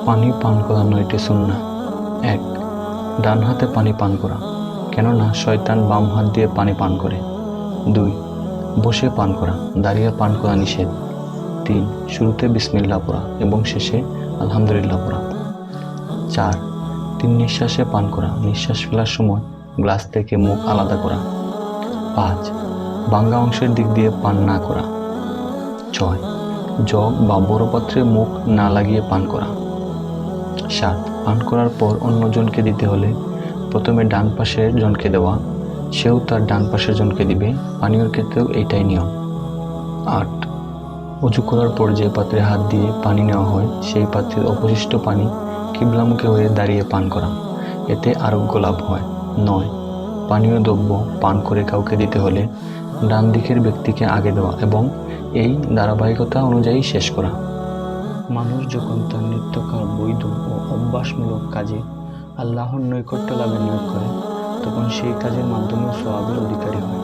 পানি পান করা 9টি সুন্নাহ। 1. ডান হাতে পানি পান করা, কেননা শয়তান বাম হাত দিয়ে পানি পান করে। 2. বসে পান করা, দাঁড়িয়ে পান করা নিষেধ। 3. শুরুতে বিসমিল্লাহ পড়া এবং শেষে আলহামদুলিল্লাহ পড়া। 4. 3 নিঃশ্বাসে পান করা, নিঃশ্বাস ফেলার সময় গ্লাস থেকে মুখ আলাদা করা। 5. ভাঙ্গা অংশের দিক দিয়ে পান না করা। 6. জগ বা বড় পাত্রে মুখ না লাগিয়ে পান করা। 7. পান করার পর অন্যজনকে দিতে হলে প্রথমে ডান পাশের জনকে দেওয়া, সেও তার ডান পাশের জনকে দিবে। পানীয়র ক্ষেত্রেও এইটাই নিয়ম। 8. উজু করার পর যে পাত্রে হাত দিয়ে পানি নেওয়া হয় সেই পাত্রের অবশিষ্ট পানি কিবলামুখী হয়ে দাঁড়িয়ে পান করা, এতে আরোগ্য লাভ হয়। 9. পানীয় দ্রব্য পান করে কাউকে দিতে হলে ডান দিকের ব্যক্তিকে আগে দেওয়া এবং এই ধারাবাহিকতা অনুযায়ী শেষ করা। মানুষ যখন তার নিত্যকার বৈধ ও অভ্যাসমূলক কাজে আল্লাহর নৈকট্য লাভের নিয়ত করে, তখন সেই কাজের মাধ্যমে সওয়াবের অধিকারী হয়।